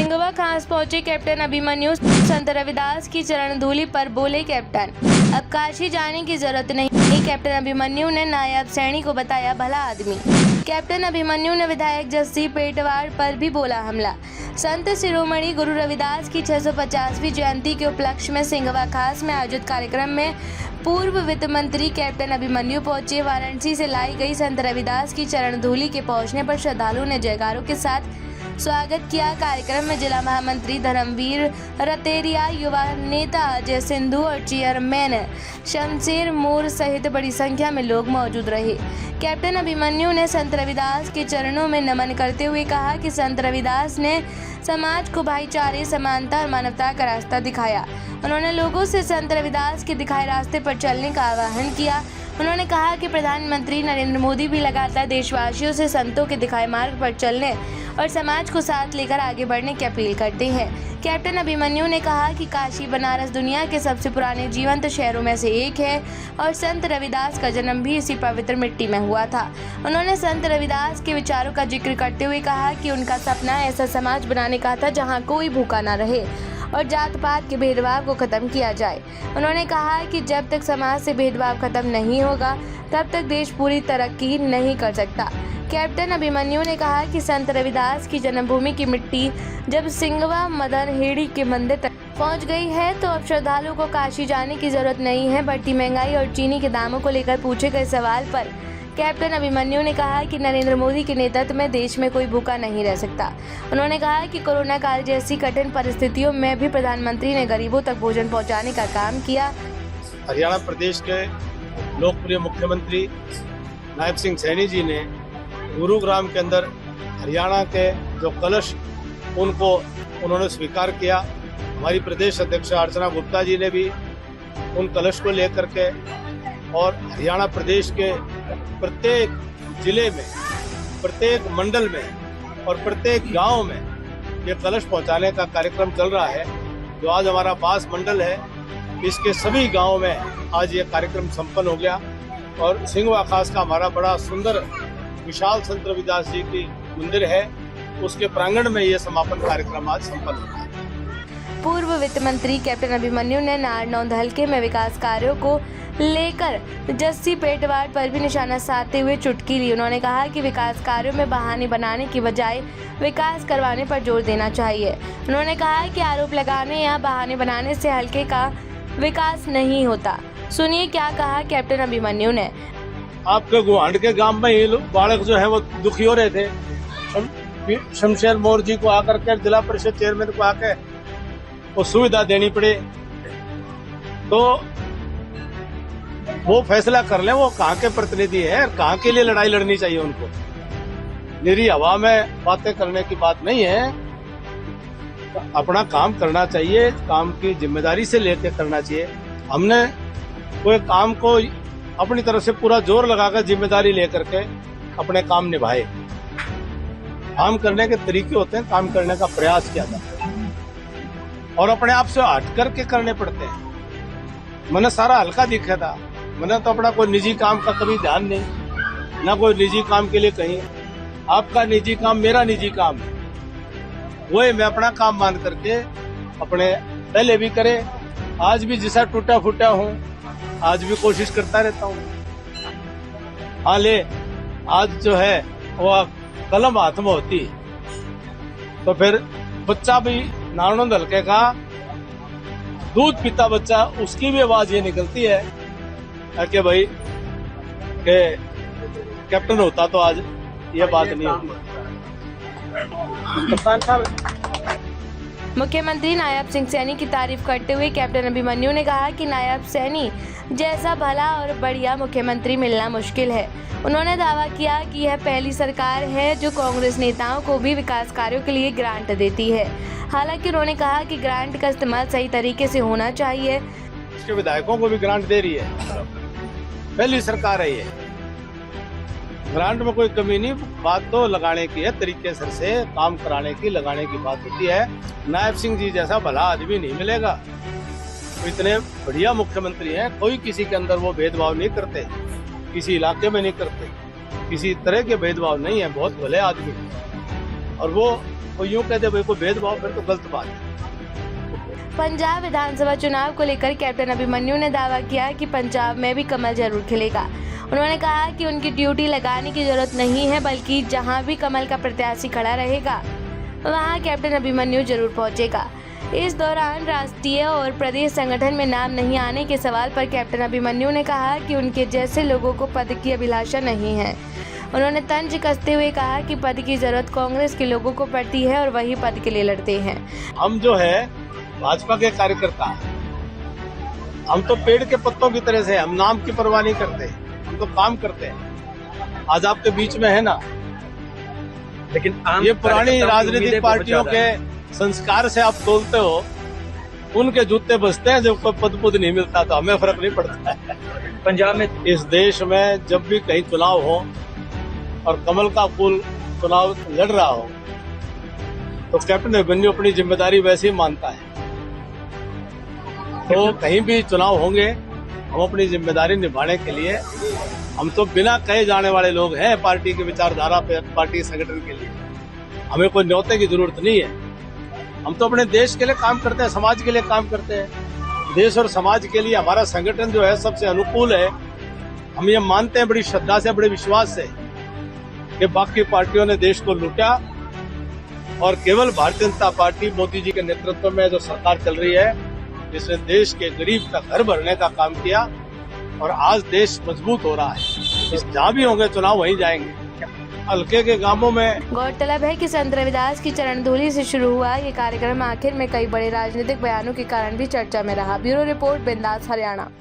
सिंघवा खास पहुंचे कैप्टन अभिमन्यु। संत रविदास की चरण धूलि पर बोले कैप्टन, अब काशी जाने की जरूरत नहीं। कैप्टन अभिमन्यु ने नायब सैनी को बताया भला आदमी। कैप्टन अभिमन्यु ने विधायक जस्सी पेटवाड़ पर भी बोला हमला। संत शिरोमणि गुरु रविदास की 650वीं जयंती के उपलक्ष्य में सिंघवा खास में आयोजित कार्यक्रम में पूर्व वित्त मंत्री कैप्टन अभिमन्यु पहुंचे। वाराणसी से लाई गई संत रविदास की चरण धूलि के पहुंचने पर श्रद्धालुओं ने जयकारों के साथ स्वागत किया। कार्यक्रम में जिला महामंत्री धर्मवीर रतेरिया, युवा नेता अजय सिंधु और चेयरमैन शमशेर मोर सहित बड़ी संख्या में लोग मौजूद रहे। कैप्टन अभिमन्यु ने संत रविदास के चरणों में नमन करते हुए कहा कि संत रविदास ने समाज को भाईचारे, समानता और मानवता का रास्ता दिखाया। उन्होंने लोगों से संत रविदास के दिखाए रास्ते पर चलने का आह्वान किया। उन्होंने कहा कि प्रधानमंत्री नरेंद्र मोदी भी लगातार देशवासियों से संतों के दिखाए मार्ग पर चलने और समाज को साथ लेकर आगे बढ़ने की अपील करते हैं। कैप्टन अभिमन्यु ने कहा कि काशी बनारस दुनिया के सबसे पुराने जीवंत शहरों में से एक है और संत रविदास का जन्म भी इसी पवित्र मिट्टी में हुआ था। उन्होंने संत रविदास के विचारों का जिक्र करते हुए कहा कि उनका सपना ऐसा समाज बनाने का था जहां कोई भूखा न रहे और जात पात के भेदभाव को खत्म किया जाए। उन्होंने कहा कि जब तक समाज से भेदभाव खत्म नहीं होगा तब तक देश पूरी तरक्की नहीं कर सकता। कैप्टन अभिमन्यु ने कहा कि संत रविदास की जन्मभूमि की मिट्टी जब सिंघवा मदन हेड़ी के मंदिर तक पहुंच गई है तो अब श्रद्धालुओं को काशी जाने की जरूरत नहीं है। बढ़ती महंगाई और चीनी के दामों को लेकर पूछे गए सवाल पर कैप्टन अभिमन्यु ने कहा कि नरेंद्र मोदी के नेतृत्व में देश में कोई भूखा नहीं रह सकता। उन्होंने कहा कि कोरोना काल जैसी कठिन परिस्थितियों में भी प्रधानमंत्री ने गरीबों तक भोजन पहुंचाने का काम किया। हरियाणा प्रदेश के लोकप्रिय मुख्यमंत्री नायब सिंह सैनी जी ने गुरुग्राम के अंदर हरियाणा के जो कलश उनको उन्होंने स्वीकार किया। हमारी प्रदेश अध्यक्ष अर्चना गुप्ता जी ने भी उन कलश को लेकर के और हरियाणा प्रदेश के प्रत्येक जिले में, प्रत्येक मंडल में और प्रत्येक गांव में ये कलश पहुंचाने का कार्यक्रम चल रहा है। जो आज हमारा बास मंडल है, इसके सभी गांवों में आज ये कार्यक्रम संपन्न हो गया और सिंघवा खास का हमारा बड़ा सुंदर विशाल संत रविदास जी की मंदिर है, उसके प्रांगण में ये समापन कार्यक्रम आज संपन्न हुआ। पूर्व वित्त मंत्री कैप्टन अभिमन्यु ने नारनौंद हलके में विकास कार्यों को लेकर जस्सी पेटवाड़ पर भी निशाना साधते हुए चुटकी ली। उन्होंने कहा कि विकास कार्यों में बहाने बनाने की बजाय विकास करवाने पर जोर देना चाहिए। उन्होंने कहा कि आरोप लगाने या बहाने बनाने से हलके का विकास नहीं होता। सुनिए क्या कहा कैप्टन अभिमन्यु ने। आपके गुहांड के गांव में ही बालक जो है वो दुखी हो रहे थे। शमशेर मोर जी को आकर के जिला परिषद चेयरमैन को आकर वो सुविधा देनी पड़े तो वो फैसला कर लें। वो कहाँ के प्रतिनिधि है, कहाँ के लिए लड़ाई लड़नी चाहिए उनको। निरी हवा में बातें करने की बात नहीं है, तो अपना काम करना चाहिए, काम की जिम्मेदारी से लेकर करना चाहिए। हमने कोई काम को अपनी तरफ से पूरा जोर लगाकर जिम्मेदारी लेकर के अपने काम निभाए। काम करने के तरीके होते हैं, काम करने का प्रयास किया जाता है और अपने आप से हट करके करने पड़ते हैं। मैंने सारा हल्का दिखा था, मैंने तो अपना कोई निजी काम का कभी ध्यान नहीं, ना कोई निजी काम के लिए कहीं। आपका निजी काम मेरा निजी काम है, वही मैं अपना काम मान करके अपने पहले भी करे, आज भी जैसा टूटा फूटा हूँ आज भी कोशिश करता रहता हूँ। हाँ ले आज जो है वो कलम हाथ में होती तो फिर बच्चा भी नारनौंद हल्के का दूध पीता बच्चा, उसकी भी आवाज ये निकलती है कि भाई के कैप्टन होता तो आज ये बात नहीं होती। मुख्यमंत्री नायब सिंह सैनी की तारीफ करते हुए कैप्टन अभिमन्यु ने कहा कि नायब सैनी जैसा भला और बढ़िया मुख्यमंत्री मिलना मुश्किल है। उन्होंने दावा किया कि यह पहली सरकार है जो कांग्रेस नेताओं को भी विकास कार्यों के लिए ग्रांट देती है। हालांकि उन्होंने कहा कि ग्रांट का इस्तेमाल सही तरीके से होना चाहिए। इसके विधायकों को भी ग्रांट दे रही है, पहली सरकार है ये। ग्रांट में कोई कमी नहीं, बात तो लगाने की है, तरीके से काम कराने की, लगाने की बात होती है। नायब सिंह जी जैसा भला आदमी नहीं मिलेगा। वो इतने बढ़िया मुख्यमंत्री हैं, कोई किसी के अंदर वो भेदभाव नहीं करते, किसी इलाके में नहीं करते, किसी तरह के भेदभाव नहीं है, बहुत भले आदमी। और वो कोई यूं कहते भाई कोई भेदभाव, फिर तो गलत बात है। पंजाब विधानसभा चुनाव को लेकर कैप्टन अभिमन्यु ने दावा किया कि पंजाब में भी कमल जरूर खिलेगा। उन्होंने कहा कि उनकी ड्यूटी लगाने की जरूरत नहीं है, बल्कि जहां भी कमल का प्रत्याशी खड़ा रहेगा वहां कैप्टन अभिमन्यु जरूर पहुंचेगा। इस दौरान राष्ट्रीय और प्रदेश संगठन में नाम नहीं आने के सवाल पर कैप्टन अभिमन्यु ने कहा कि उनके जैसे लोगों को पद की अभिलाषा नहीं है। उन्होंने तंज कसते हुए कहा कि पद की जरूरत कांग्रेस के लोगों को पड़ती है और वही पद के लिए लड़ते हैं। हम जो है भाजपा के कार्यकर्ता हैं, हम तो पेड़ के पत्तों की तरह से, हम नाम की परवाह नहीं करते, हम तो काम करते हैं। आज आपके बीच में है ना, लेकिन ये पुरानी राजनीतिक पार्टियों के संस्कार से आप तोलते हो, उनके जूते बजते हैं। जब कोई पद पुद नहीं मिलता तो हमें फर्क नहीं पड़ता है। पंजाब में इस देश में जब भी कहीं चुनाव हो और कमल का फूल चुनाव लड़ रहा हो तो कैप्टन अभिमन्यु अपनी जिम्मेदारी वैसे ही मानता है। तो कहीं भी चुनाव होंगे, हम अपनी जिम्मेदारी निभाने के लिए, हम तो बिना कहे जाने वाले लोग हैं पार्टी की विचारधारा पे, पार्टी संगठन के लिए। हमें कोई न्योते की जरूरत नहीं है। हम तो अपने देश के लिए काम करते हैं, समाज के लिए काम करते हैं। देश और समाज के लिए हमारा संगठन जो है सबसे अनुकूल है। हम ये मानते हैं बड़ी श्रद्धा से, बड़े विश्वास से कि बाकी पार्टियों ने देश को लूटा और केवल भारतीय जनता पार्टी मोदी जी के नेतृत्व में जो सरकार चल रही है, जिसने देश के गरीब का घर भरने का काम किया और आज देश मजबूत हो रहा है। जहाँ भी होंगे चुनाव वहीं जाएंगे। हल्के के गांवों में गौरतलब है कि संत रविदास की चरण धूलि से शुरू हुआ ये कार्यक्रम आखिर में कई बड़े राजनीतिक बयानों के कारण भी चर्चा में रहा। ब्यूरो रिपोर्ट, बिंदास, हरियाणा।